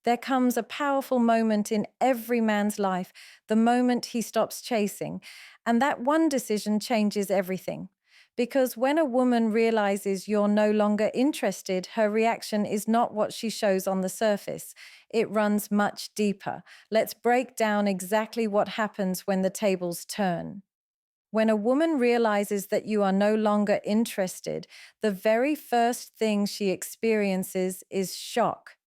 There comes a powerful moment in every man's life, the moment he stops chasing. And that one decision changes everything. Because when a woman realizes you're no longer interested, her reaction is not what she shows on the surface. It runs much deeper. Let's break down exactly what happens when the tables turn. When a woman realizes that you are no longer interested, the very first thing she experiences is shock.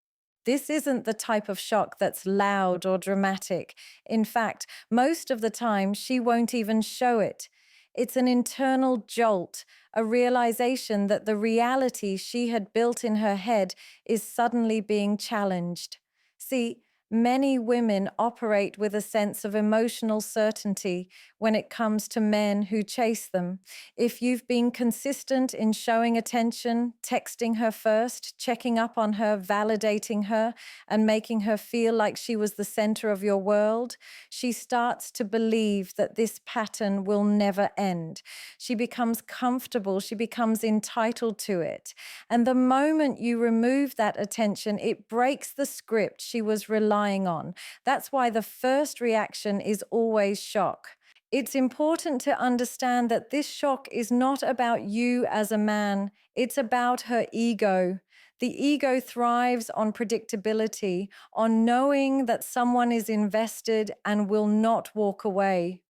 This isn't the type of shock that's loud or dramatic. In fact, most of the time, she won't even show it. It's an internal jolt, a realization that the reality she had built in her head is suddenly being challenged. See, many women operate with a sense of emotional certainty when it comes to men who chase them. If you've been consistent in showing attention, texting her first, checking up on her, validating her, and making her feel like she was the center of your world, she starts to believe that this pattern will never end. She becomes comfortable, she becomes entitled to it. And the moment you remove that attention, it breaks the script she was relying on. That's why the first reaction is always shock. It's important to understand that this shock is not about you as a man, it's about her ego. The ego thrives on predictability, on knowing that someone is invested and will not walk away.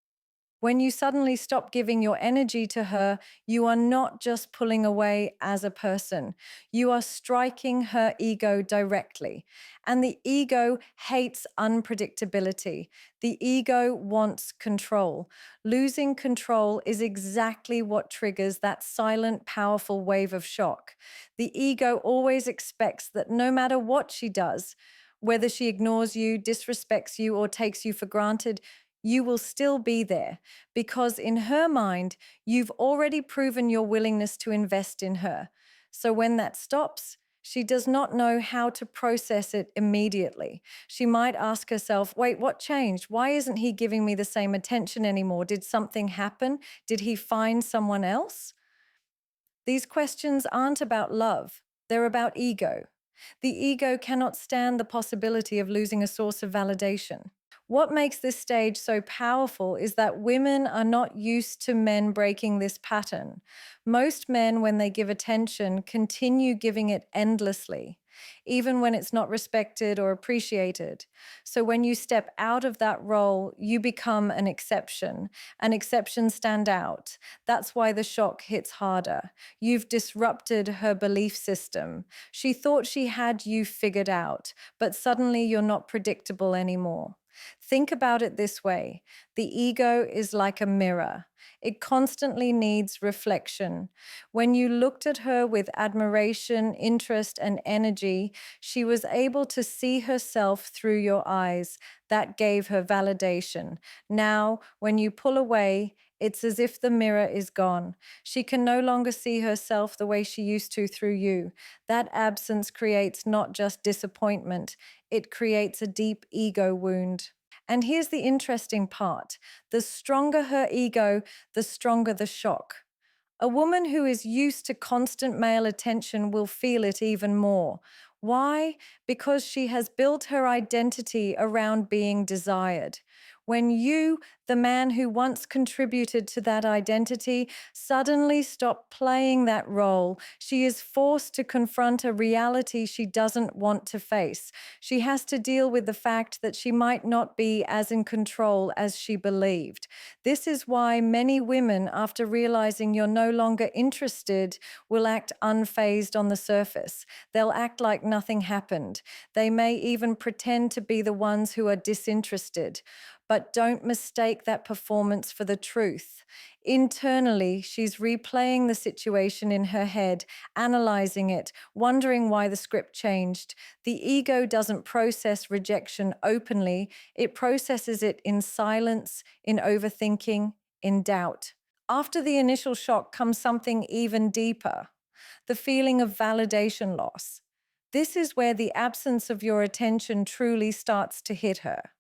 When you suddenly stop giving your energy to her, you are not just pulling away as a person. You are striking her ego directly. And the ego hates unpredictability. The ego wants control. Losing control is exactly what triggers that silent, powerful wave of shock. The ego always expects that no matter what she does, whether she ignores you, disrespects you, or takes you for granted, you will still be there because in her mind, you've already proven your willingness to invest in her. So when that stops, she does not know how to process it immediately. She might ask herself, wait, what changed? Why isn't he giving me the same attention anymore? Did something happen? Did he find someone else? These questions aren't about love, they're about ego. The ego cannot stand the possibility of losing a source of validation. What makes this stage so powerful is that women are not used to men breaking this pattern. Most men, when they give attention, continue giving it endlessly, even when it's not respected or appreciated. So when you step out of that role, you become an exception. And exceptions stand out. That's why the shock hits harder. You've disrupted her belief system. She thought she had you figured out, but suddenly you're not predictable anymore. Think about it this way. The ego is like a mirror. It constantly needs reflection. When you looked at her with admiration, interest, and energy, she was able to see herself through your eyes. That gave her validation. Now, when you pull away, it's as if the mirror is gone. She can no longer see herself the way she used to through you. That absence creates not just disappointment, it creates a deep ego wound. And here's the interesting part. The stronger her ego, the stronger the shock. A woman who is used to constant male attention will feel it even more. Why? Because she has built her identity around being desired. When you, the man who once contributed to that identity, suddenly stop playing that role, she is forced to confront a reality she doesn't want to face. She has to deal with the fact that she might not be as in control as she believed. This is why many women, after realizing you're no longer interested, will act unfazed on the surface. They'll act like nothing happened. They may even pretend to be the ones who are disinterested. But don't mistake that performance for the truth. Internally, she's replaying the situation in her head, analyzing it, wondering why the script changed. The ego doesn't process rejection openly, it processes it in silence, in overthinking, in doubt. After the initial shock comes something even deeper, the feeling of validation loss. This is where the absence of your attention truly starts to hit her.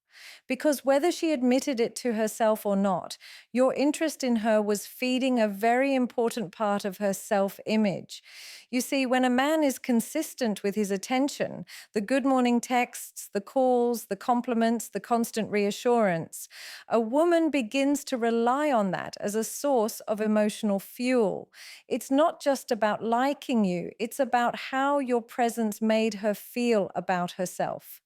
Because whether she admitted it to herself or not, your interest in her was feeding a very important part of her self image. You see, when a man is consistent with his attention, the good morning texts, the calls, the compliments, the constant reassurance, a woman begins to rely on that as a source of emotional fuel. It's not just about liking you, it's about how your presence made her feel about herself.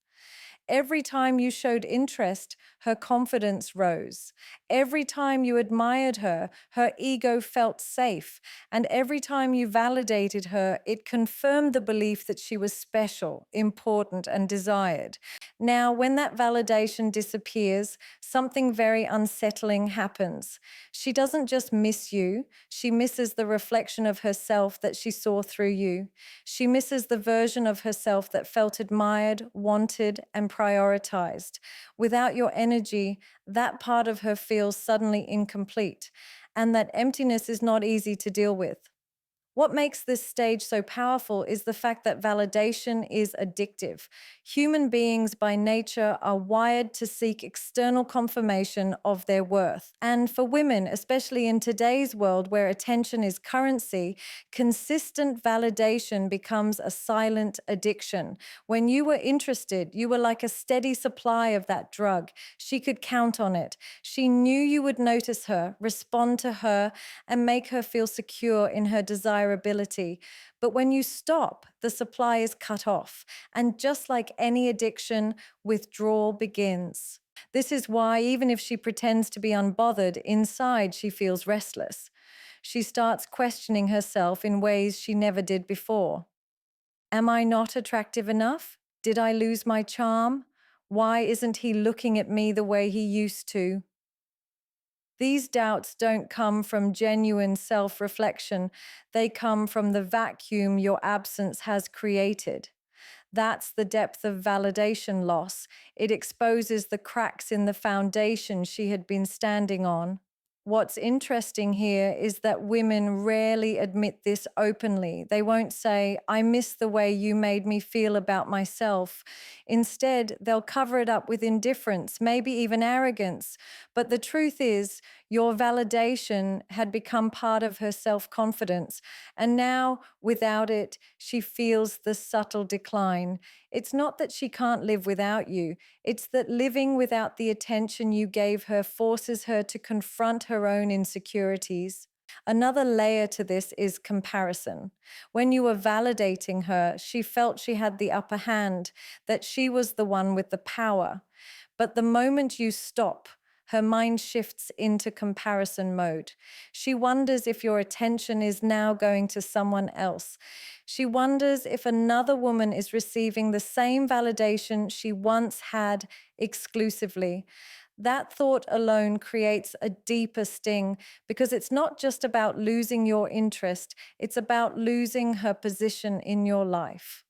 Every time you showed interest, her confidence rose. Every time you admired her, her ego felt safe. And every time you validated her, it confirmed the belief that she was special, important, and desired. Now, when that validation disappears, something very unsettling happens. She doesn't just miss you, she misses the reflection of herself that she saw through you. She misses the version of herself that felt admired, wanted, and prioritized. Without your energy, that part of her feels suddenly incomplete, and that emptiness is not easy to deal with. What makes this stage so powerful is the fact that validation is addictive. Human beings by nature are wired to seek external confirmation of their worth. And for women, especially in today's world where attention is currency, consistent validation becomes a silent addiction. When you were interested, you were like a steady supply of that drug. She could count on it. She knew you would notice her, respond to her, and make her feel secure in her desirability. But when you stop, the supply is cut off. And just like any addiction, withdrawal begins. This is why, even if she pretends to be unbothered, inside she feels restless. She starts questioning herself in ways she never did before. Am I not attractive enough? Did I lose my charm? Why isn't he looking at me the way he used to? These doubts don't come from genuine self reflection, they come from the vacuum your absence has created. That's the depth of validation loss. It exposes the cracks in the foundation she had been standing on. What's interesting here is that women rarely admit this openly. They won't say, I miss the way you made me feel about myself. Instead, they'll cover it up with indifference, maybe even arrogance. But the truth is, your validation had become part of her self confidence. And now, without it, she feels the subtle decline. It's not that she can't live without you, it's that living without the attention you gave her forces her to confront her own insecurities. Another layer to this is comparison. When you were validating her, she felt she had the upper hand, that she was the one with the power. But the moment you stop, her mind shifts into comparison mode. She wonders if your attention is now going to someone else. She wonders if another woman is receiving the same validation she once had exclusively. That thought alone creates a deeper sting because it's not just about losing your interest, it's about losing her position in your life.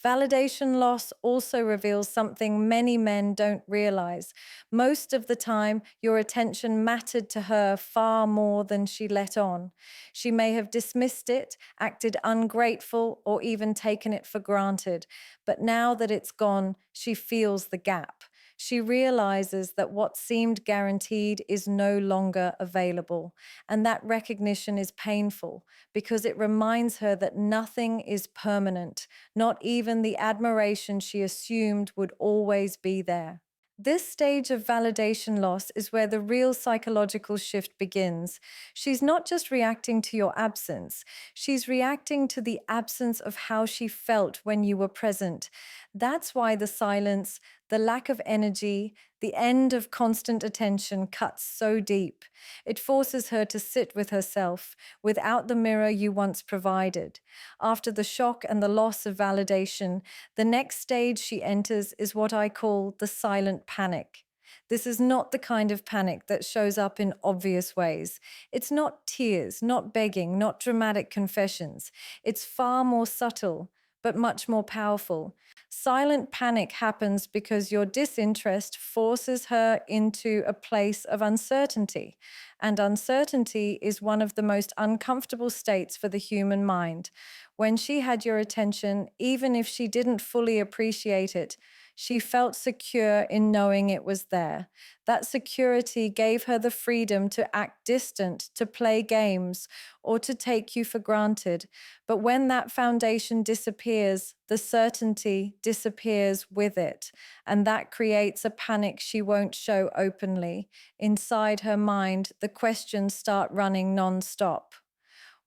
Validation loss also reveals something many men don't realize. Most of the time, your attention mattered to her far more than she let on. She may have dismissed it, acted ungrateful, or even taken it for granted. But now that it's gone, she feels the gap. She realizes that what seemed guaranteed is no longer available. And that recognition is painful because it reminds her that nothing is permanent, not even the admiration she assumed would always be there. This stage of validation loss is where the real psychological shift begins. She's not just reacting to your absence, she's reacting to the absence of how she felt when you were present. That's why the silence, the lack of energy, the end of constant attention cuts so deep. It forces her to sit with herself without the mirror you once provided. After the shock and the loss of validation, the next stage she enters is what I call the silent panic. This is not the kind of panic that shows up in obvious ways. It's not tears, not begging, not dramatic confessions. It's far more subtle, but much more powerful. Silent panic happens because your disinterest forces her into a place of uncertainty. And uncertainty is one of the most uncomfortable states for the human mind. When she had your attention, even if she didn't fully appreciate it, She felt secure in knowing it was there. That security gave her the freedom to act distant, to play games, or to take you for granted. But when that foundation disappears, the certainty disappears with it. And that creates a panic she won't show openly. Inside her mind, the questions start running nonstop.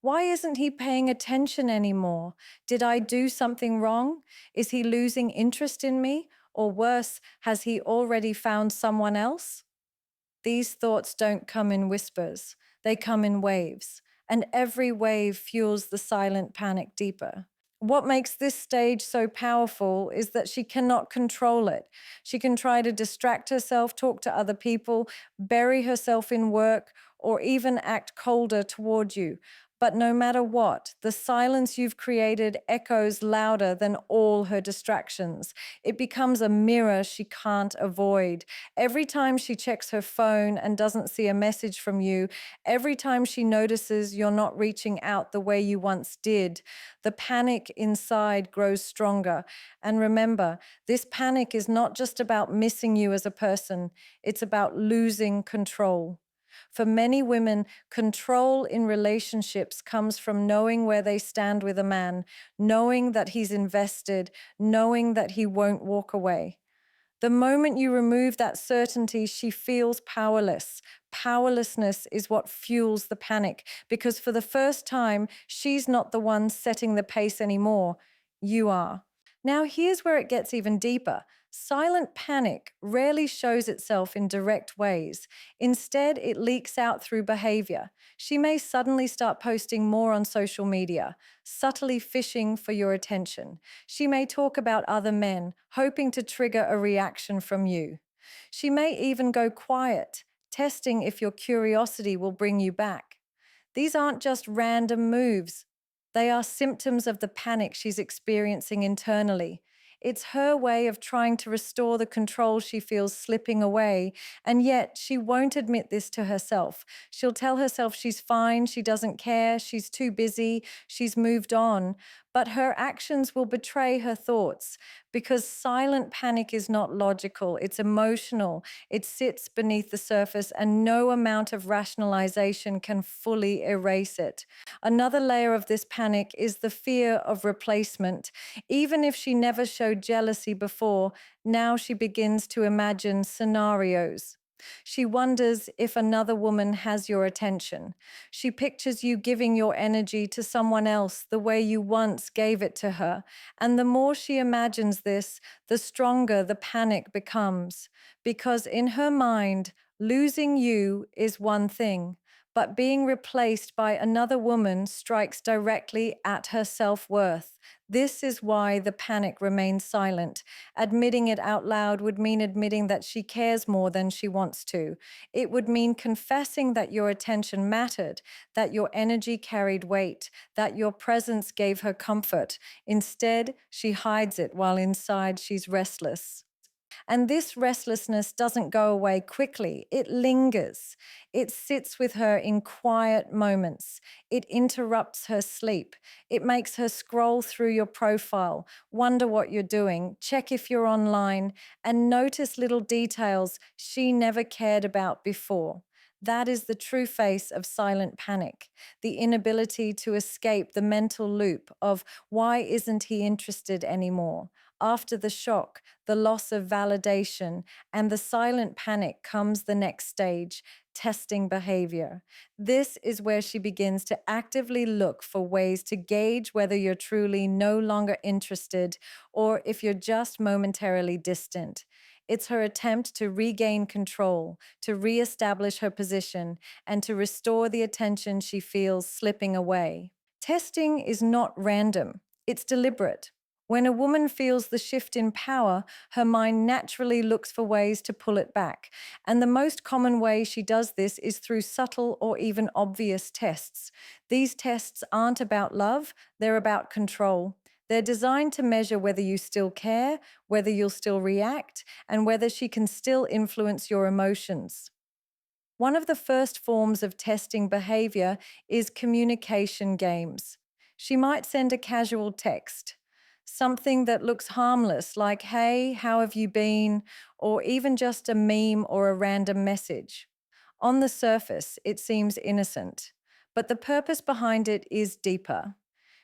Why isn't he paying attention anymore? Did I do something wrong? Is he losing interest in me? Or worse, has he already found someone else? These thoughts don't come in whispers, they come in waves, and every wave fuels the silent panic deeper. What makes this stage so powerful is that she cannot control it. She can try to distract herself, talk to other people, bury herself in work, or even act colder toward you. But no matter what, the silence you've created echoes louder than all her distractions. It becomes a mirror she can't avoid. Every time she checks her phone and doesn't see a message from you, every time she notices you're not reaching out the way you once did, the panic inside grows stronger. And remember, this panic is not just about missing you as a person, it's about losing control. For many women, control in relationships comes from knowing where they stand with a man, knowing that he's invested, knowing that he won't walk away. The moment you remove that certainty, she feels powerless. Powerlessness is what fuels the panic because for the first time, she's not the one setting the pace anymore. You are. Now, here's where it gets even deeper. Silent panic rarely shows itself in direct ways. Instead, it leaks out through behavior. She may suddenly start posting more on social media, subtly fishing for your attention. She may talk about other men, hoping to trigger a reaction from you. She may even go quiet, testing if your curiosity will bring you back. These aren't just random moves. They are symptoms of the panic she's experiencing internally. It's her way of trying to restore the control she feels slipping away, and yet she won't admit this to herself. She'll tell herself she's fine, she doesn't care, she's too busy, she's moved on, but her actions will betray her thoughts because silent panic is not logical, it's emotional. It sits beneath the surface, and no amount of rationalization can fully erase it. Another layer of this panic is the fear of replacement. Even if she never showed jealousy before, now she begins to imagine scenarios. She wonders if another woman has your attention. She pictures you giving your energy to someone else the way you once gave it to her. And the more she imagines this, the stronger the panic becomes. Because in her mind, losing you is one thing, but being replaced by another woman strikes directly at her self-worth. This is why the panic remains silent. Admitting it out loud would mean admitting that she cares more than she wants to. It would mean confessing that your attention mattered, that your energy carried weight, that your presence gave her comfort. Instead, she hides it while inside she's restless. And this restlessness doesn't go away quickly. It lingers. It sits with her in quiet moments. It interrupts her sleep. It makes her scroll through your profile, wonder what you're doing, check if you're online, and notice little details she never cared about before. That is the true face of silent panic, the inability to escape the mental loop of why isn't he interested anymore? After the shock, the loss of validation, and the silent panic comes the next stage, testing behavior. This is where she begins to actively look for ways to gauge whether you're truly no longer interested or if you're just momentarily distant. It's her attempt to regain control, to reestablish her position, and to restore the attention she feels slipping away. Testing is not random, it's deliberate. When a woman feels the shift in power, her mind naturally looks for ways to pull it back. And the most common way she does this is through subtle or even obvious tests. These tests aren't about love, they're about control. They're designed to measure whether you still care, whether you'll still react, and whether she can still influence your emotions. One of the first forms of testing behavior is communication games. She might send a casual text. Something that looks harmless, like, hey, how have you been? Or even just a meme or a random message. On the surface, it seems innocent, but the purpose behind it is deeper.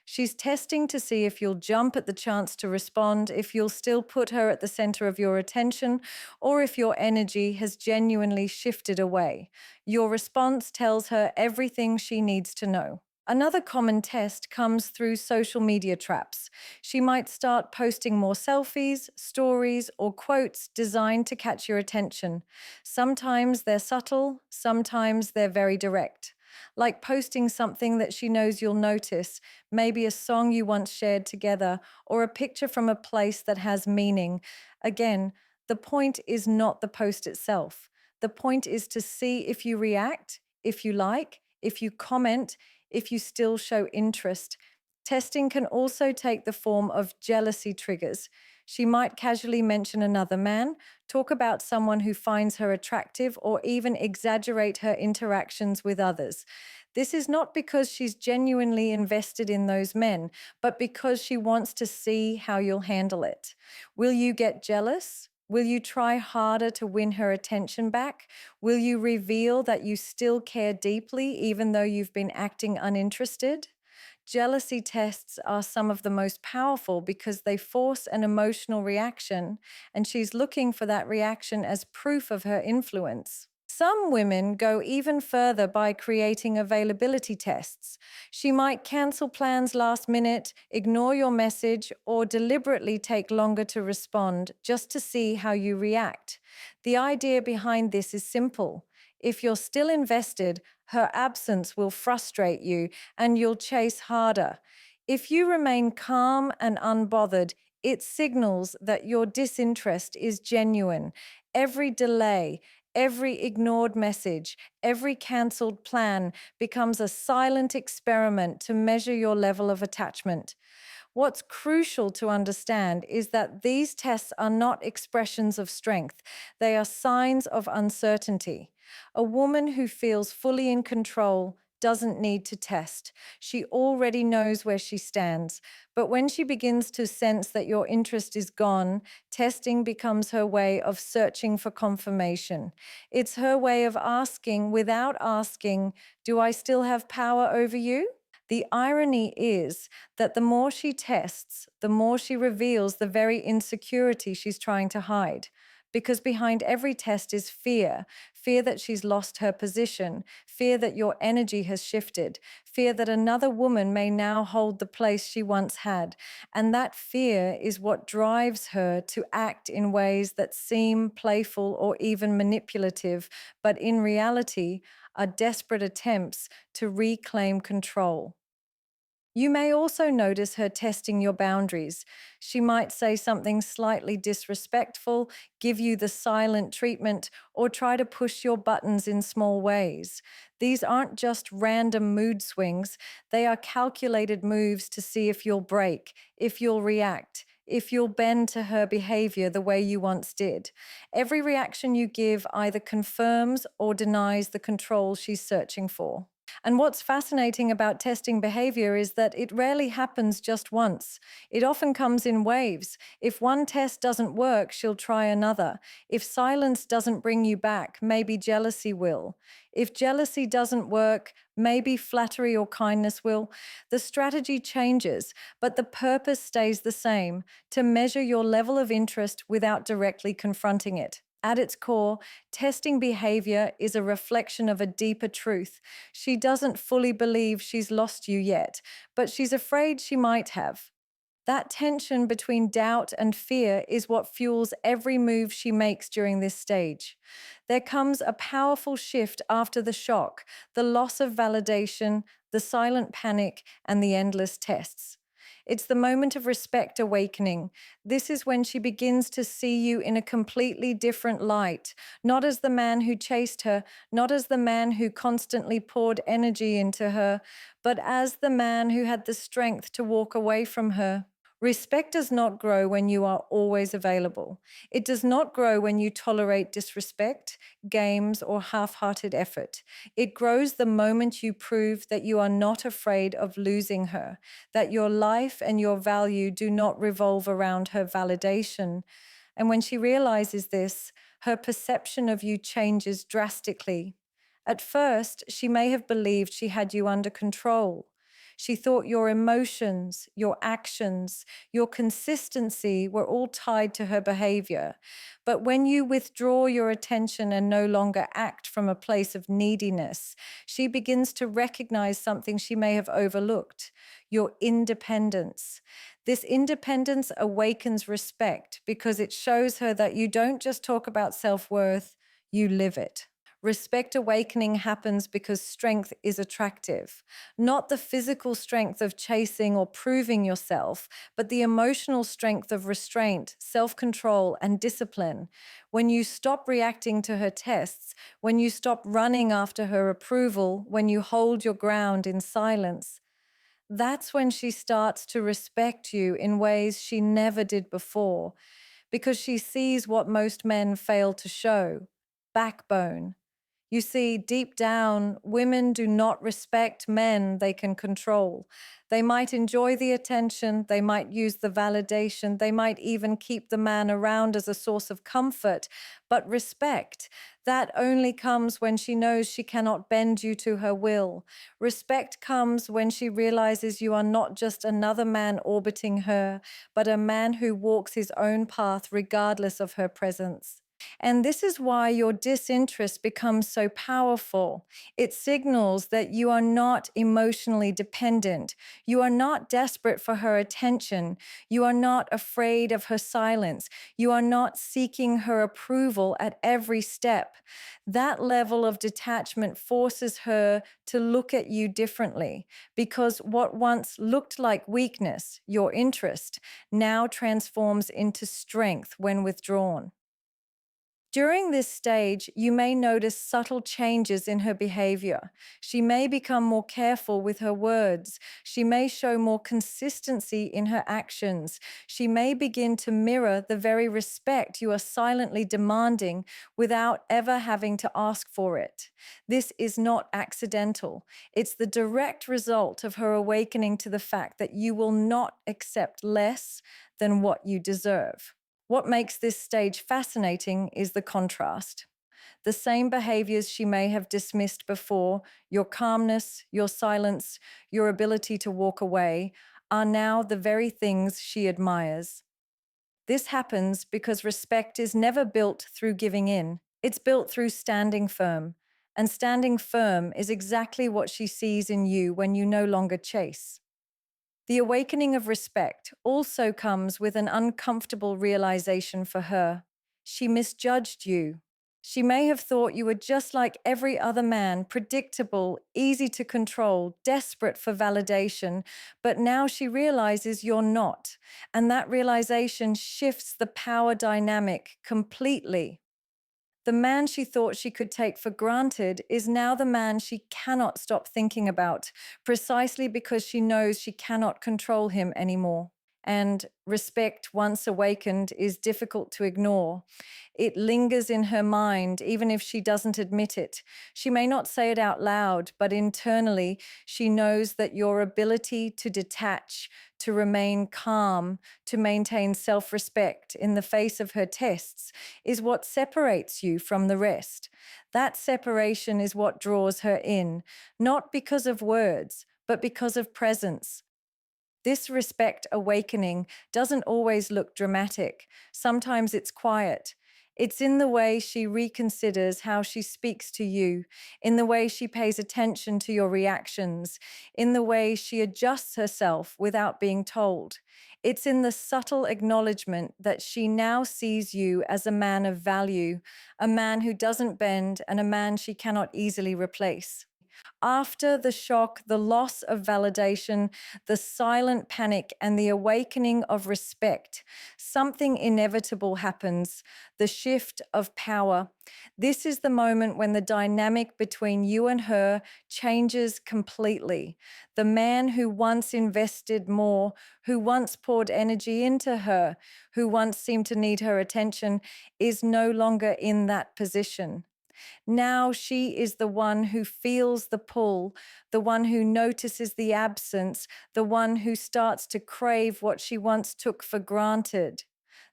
She's testing to see if you'll jump at the chance to respond, if you'll still put her at the center of your attention, or if your energy has genuinely shifted away. Your response tells her everything she needs to know. Another common test comes through social media traps. She might start posting more selfies, stories, or quotes designed to catch your attention. Sometimes they're subtle, sometimes they're very direct. Like posting something that she knows you'll notice, maybe a song you once shared together, or a picture from a place that has meaning. Again, the point is not the post itself. The point is to see if you react, if you like, if you comment, if you still show interest. Testing can also take the form of jealousy triggers. She might casually mention another man, talk about someone who finds her attractive, or even exaggerate her interactions with others. This is not because she's genuinely invested in those men, but because she wants to see how you'll handle it. Will you get jealous? Will you try harder to win her attention back? Will you reveal that you still care deeply, even though you've been acting uninterested? Jealousy tests are some of the most powerful because they force an emotional reaction, and she's looking for that reaction as proof of her influence. Some women go even further by creating availability tests. She might cancel plans last minute, ignore your message, or deliberately take longer to respond just to see how you react. The idea behind this is simple. If you're still invested, her absence will frustrate you and you'll chase harder. If you remain calm and unbothered, it signals that your disinterest is genuine. Every delay, every ignored message, every cancelled plan becomes a silent experiment to measure your level of attachment. What's crucial to understand is that these tests are not expressions of strength, they are signs of uncertainty. A woman who feels fully in control doesn't need to test. She already knows where she stands. But when she begins to sense that your interest is gone, testing becomes her way of searching for confirmation. It's her way of asking, without asking, do I still have power over you? The irony is that the more she tests, the more she reveals the very insecurity she's trying to hide. Because behind every test is fear, fear that she's lost her position, fear that your energy has shifted, fear that another woman may now hold the place she once had. And that fear is what drives her to act in ways that seem playful or even manipulative, but in reality are desperate attempts to reclaim control. You may also notice her testing your boundaries. She might say something slightly disrespectful, give you the silent treatment, or try to push your buttons in small ways. These aren't just random mood swings, they are calculated moves to see if you'll break, if you'll react, if you'll bend to her behavior the way you once did. Every reaction you give either confirms or denies the control she's searching for. And what's fascinating about testing behavior is that it rarely happens just once. It often comes in waves. If one test doesn't work, she'll try another. If silence doesn't bring you back, maybe jealousy will. If jealousy doesn't work, maybe flattery or kindness will. The strategy changes, but the purpose stays the same: to measure your level of interest without directly confronting it. At its core, testing behavior is a reflection of a deeper truth. She doesn't fully believe she's lost you yet, but she's afraid she might have. That tension between doubt and fear is what fuels every move she makes during this stage. There comes a powerful shift after the shock, the loss of validation, the silent panic, and the endless tests. It's the moment of respect awakening. This is when she begins to see you in a completely different light, not as the man who chased her, not as the man who constantly poured energy into her, but as the man who had the strength to walk away from her. Respect does not grow when you are always available. It does not grow when you tolerate disrespect, games, or half hearted effort. It grows the moment you prove that you are not afraid of losing her, that your life and your value do not revolve around her validation. And when she realizes this, her perception of you changes drastically. At first, she may have believed she had you under control. She thought your emotions, your actions, your consistency were all tied to her behavior. But when you withdraw your attention and no longer act from a place of neediness, she begins to recognize something she may have overlooked: your independence. This independence awakens respect because it shows her that you don't just talk about self-worth, you live it. Respect awakening happens because strength is attractive, not the physical strength of chasing or proving yourself, but the emotional strength of restraint, self control, and discipline. When you stop reacting to her tests, when you stop running after her approval, when you hold your ground in silence, that's when she starts to respect you in ways she never did before, because she sees what most men fail to show: backbone. You see, deep down, women do not respect men they can control. They might enjoy the attention, they might use the validation, they might even keep the man around as a source of comfort. But respect, that only comes when she knows she cannot bend you to her will. Respect comes when she realizes you are not just another man orbiting her, but a man who walks his own path regardless of her presence. And this is why your disinterest becomes so powerful. It signals that you are not emotionally dependent. You are not desperate for her attention. You are not afraid of her silence. You are not seeking her approval at every step. That level of detachment forces her to look at you differently, because what once looked like weakness, your interest, now transforms into strength when withdrawn. During this stage, you may notice subtle changes in her behavior. She may become more careful with her words. She may show more consistency in her actions. She may begin to mirror the very respect you are silently demanding without ever having to ask for it. This is not accidental. It's the direct result of her awakening to the fact that you will not accept less than what you deserve. What makes this stage fascinating is the contrast. The same behaviors she may have dismissed before, your calmness, your silence, your ability to walk away, are now the very things she admires. This happens because respect is never built through giving in. It's built through standing firm. And standing firm is exactly what she sees in you when you no longer chase. The awakening of respect also comes with an uncomfortable realization for her. She misjudged you. She may have thought you were just like every other man, predictable, easy to control, desperate for validation, but now she realizes you're not. And that realization shifts the power dynamic completely. The man she thought she could take for granted is now the man she cannot stop thinking about, precisely because she knows she cannot control him anymore. And respect, once awakened, is difficult to ignore. It lingers in her mind, even if she doesn't admit it. She may not say it out loud, but internally, she knows that your ability to detach, to remain calm, to maintain self-respect in the face of her tests is what separates you from the rest. That separation is what draws her in, not because of words, but because of presence. This respect awakening doesn't always look dramatic. Sometimes it's quiet. It's in the way she reconsiders how she speaks to you, in the way she pays attention to your reactions, in the way she adjusts herself without being told. It's in the subtle acknowledgement that she now sees you as a man of value, a man who doesn't bend, and a man she cannot easily replace. After the shock, the loss of validation, the silent panic, and the awakening of respect, something inevitable happens, the shift of power. This is the moment when the dynamic between you and her changes completely. The man who once invested more, who once poured energy into her, who once seemed to need her attention, is no longer in that position. Now she is the one who feels the pull, the one who notices the absence, the one who starts to crave what she once took for granted.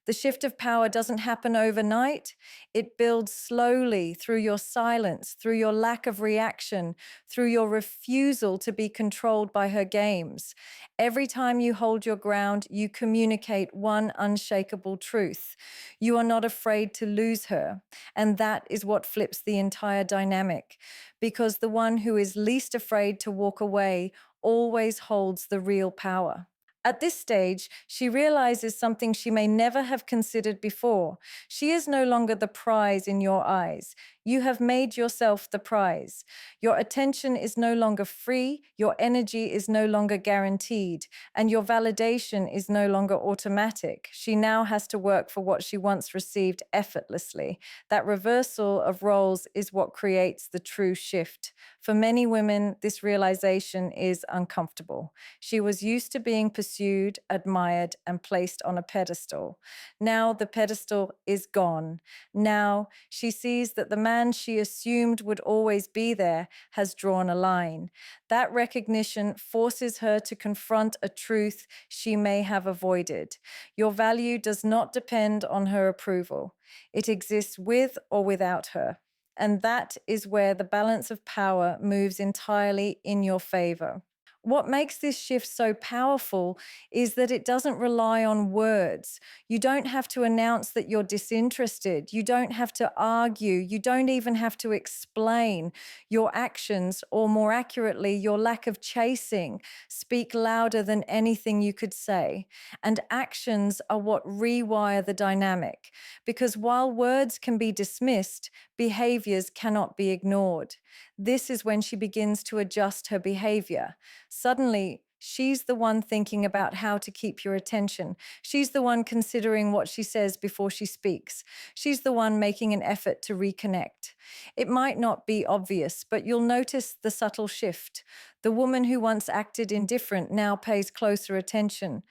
The shift of power doesn't happen overnight. It builds slowly through your silence, through your lack of reaction, through your refusal to be controlled by her games. Every time you hold your ground, you communicate one unshakable truth. You are not afraid to lose her. And that is what flips the entire dynamic, because the one who is least afraid to walk away always holds the real power. At this stage, she realizes something she may never have considered before. She is no longer the prize in your eyes. You have made yourself the prize. Your attention is no longer free, your energy is no longer guaranteed, and your validation is no longer automatic. She now has to work for what she once received effortlessly. That reversal of roles is what creates the true shift. For many women, this realization is uncomfortable. She was used to being pursued, admired, and placed on a pedestal. Now the pedestal is gone. Now she sees that the man she assumed would always be there has drawn a line. That recognition forces her to confront a truth she may have avoided. Your value does not depend on her approval. It exists with or without her. And that is where the balance of power moves entirely in your favor. What makes this shift so powerful is that it doesn't rely on words. You don't have to announce that you're disinterested. You don't have to argue. You don't even have to explain. Your actions, or more accurately, your lack of chasing, speak louder than anything you could say. And actions are what rewire the dynamic. Because while words can be dismissed, behaviors cannot be ignored. This is when she begins to adjust her behavior. Suddenly, she's the one thinking about how to keep your attention. She's the one considering what she says before she speaks. She's the one making an effort to reconnect. It might not be obvious, but you'll notice the subtle shift. The woman who once acted indifferent now pays closer attention.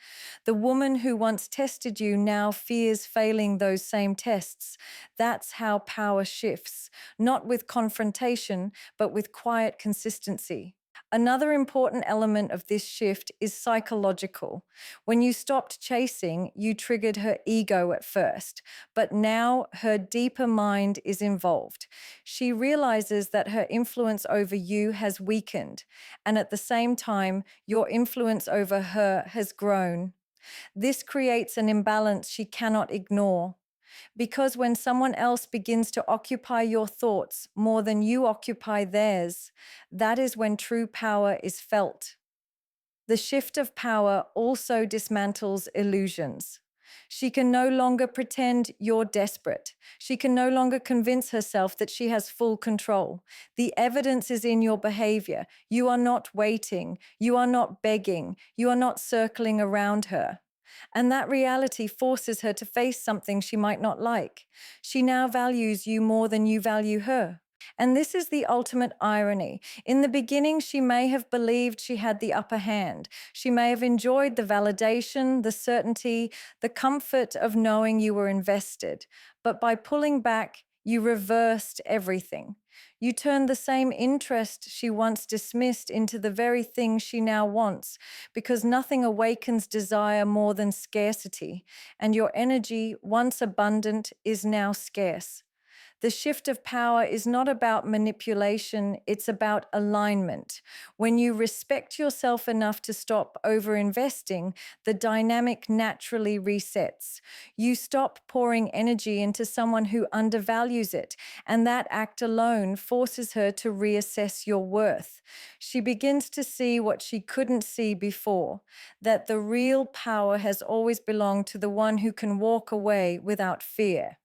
The woman who once tested you now fears failing those same tests. That's how power shifts, not with confrontation, but with quiet consistency. Another important element of this shift is psychological. When you stopped chasing, you triggered her ego at first, but now her deeper mind is involved. She realizes that her influence over you has weakened, and at the same time, your influence over her has grown. This creates an imbalance she cannot ignore. Because when someone else begins to occupy your thoughts more than you occupy theirs, that is when true power is felt. The shift of power also dismantles illusions. She can no longer pretend you're desperate. She can no longer convince herself that she has full control. The evidence is in your behavior. You are not waiting. You are not begging. You are not circling around her. And that reality forces her to face something she might not like. She now values you more than you value her. And this is the ultimate irony. In the beginning, she may have believed she had the upper hand. She may have enjoyed the validation, the certainty, the comfort of knowing you were invested. But by pulling back, you reversed everything. You turned the same interest she once dismissed into the very thing she now wants, because nothing awakens desire more than scarcity, and your energy, once abundant, is now scarce. The shift of power is not about manipulation, it's about alignment. When you respect yourself enough to stop overinvesting, the dynamic naturally resets. You stop pouring energy into someone who undervalues it, and that act alone forces her to reassess your worth. She begins to see what she couldn't see before, that the real power has always belonged to the one who can walk away without fear.